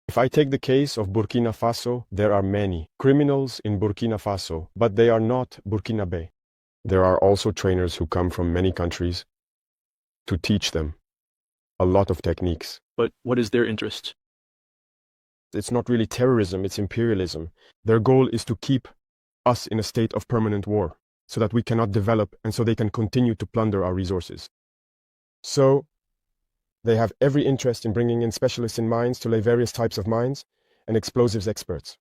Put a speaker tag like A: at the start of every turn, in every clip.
A: If I take the case of Burkina Faso, there are many criminals in Burkina Faso, but they are not Burkinabe. There are also trainers who come from many countries to teach them a lot of techniques.
B: But what is their interest?
A: It's not really terrorism, it's imperialism. Their goal is to keep us in a state of permanent war so that we cannot develop and so they can continue to plunder our resources. So they have every interest in bringing in specialists in mines to lay various types of mines and explosives experts.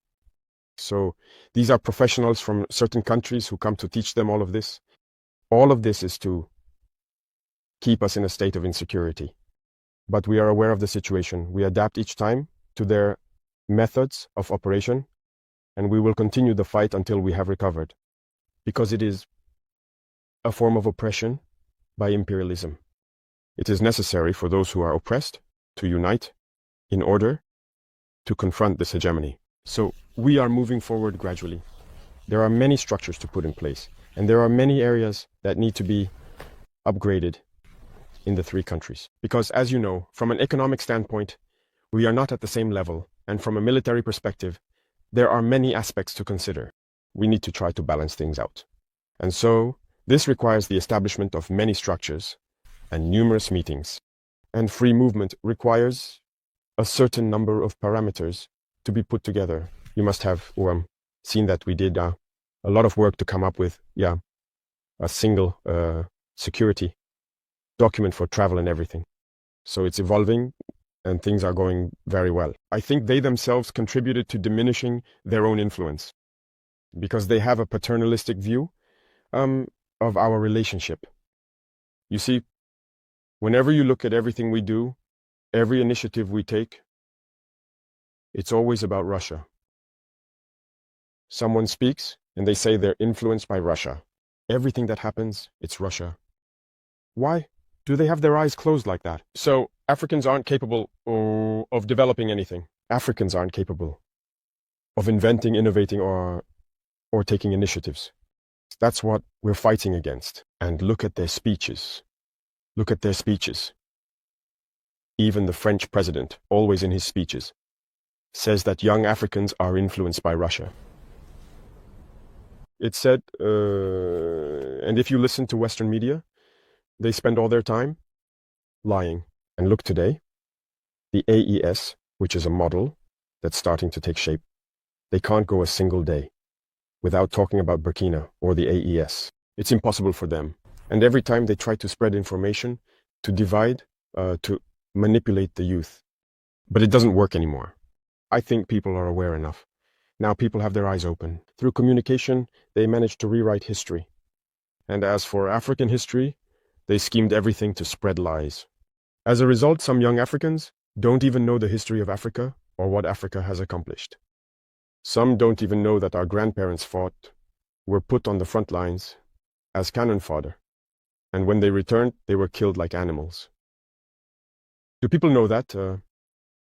A: So these are professionals from certain countries who come to teach them all of this. All of this is to keep us in a state of insecurity. But we are aware of the situation. We adapt each time to their methods of operation, and we will continue the fight until we have recovered, because it is a form of oppression by imperialism. It is necessary for those who are oppressed to unite in order to confront this hegemony. So we are moving forward gradually. There are many structures to put in place, and there are many areas that need to be upgraded in the three countries. Because as you know, from an economic standpoint, we are not at the same level, and from a military perspective, there are many aspects to consider. We need to try to balance things out. And so this requires the establishment of many structures and numerous meetings. And free movement requires a certain number of parameters to be put together. You must have seen that we did a lot of work to come up with a single security document for travel and everything. So it's evolving and things are going very well. I think they themselves contributed to diminishing their own influence because they have a paternalistic view of our relationship. You see, whenever you look at everything we do, every initiative we take, it's always about Russia. Someone speaks and they say they're influenced by Russia. Everything that happens, it's Russia. Why do they have their eyes closed like that? So Africans aren't capable of developing anything. Africans aren't capable of inventing, innovating, or taking initiatives. That's what we're fighting against. And look at their speeches. Look at their speeches. Even the French president, always in his speeches, says that young Africans are influenced by Russia. It said, and if you listen to Western media, they spend all their time lying. And look today, the AES, which is a model that's starting to take shape, they can't go a single day without talking about Burkina or the AES. It's impossible for them. And every time they try to spread information, to divide, to manipulate the youth. But it doesn't work anymore. I think people are aware enough. Now people have their eyes open. Through communication, they managed to rewrite history. And as for African history, they schemed everything to spread lies. As a result, some young Africans don't even know the history of Africa or what Africa has accomplished. Some don't even know that our grandparents fought, were put on the front lines as cannon fodder. And when they returned, they were killed like animals. Do people know that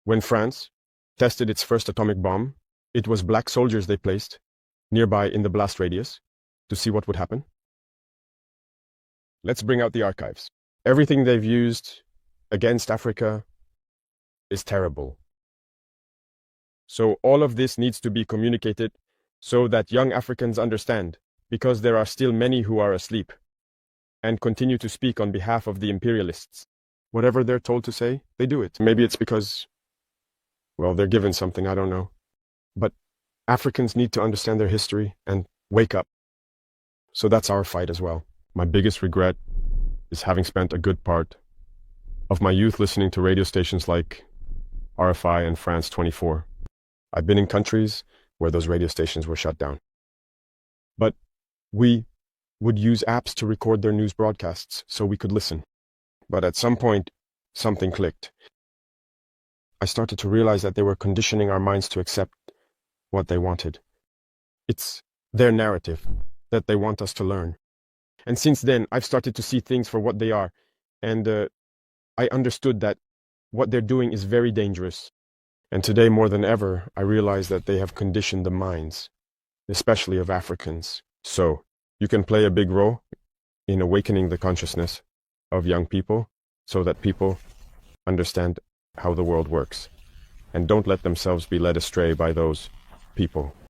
A: when France tested its first atomic bomb, it was black soldiers they placed nearby in the blast radius to see what would happen? Let's bring out the archives. Everything they've used against Africa is terrible. So all of this needs to be communicated so that young Africans understand, because there are still many who are asleep and continue to speak on behalf of the imperialists. Whatever they're told to say, they do it. Maybe it's because, well, they're given something, I don't know. But Africans need to understand their history and wake up. So that's our fight as well. My biggest regret is having spent a good part of my youth listening to radio stations like RFI and France 24. I've been in countries where those radio stations were shut down. But we would use apps to record their news broadcasts so we could listen. But at some point, something clicked. I started to realize that they were conditioning our minds to accept what they wanted. It's their narrative that they want us to learn. And since then, I've started to see things for what they are. And I understood that what they're doing is very dangerous. And today, more than ever, I realize that they have conditioned the minds, especially of Africans. So you can play a big role in awakening the consciousness of young people so that people understand how the world works. and don't let themselves be led astray by those people.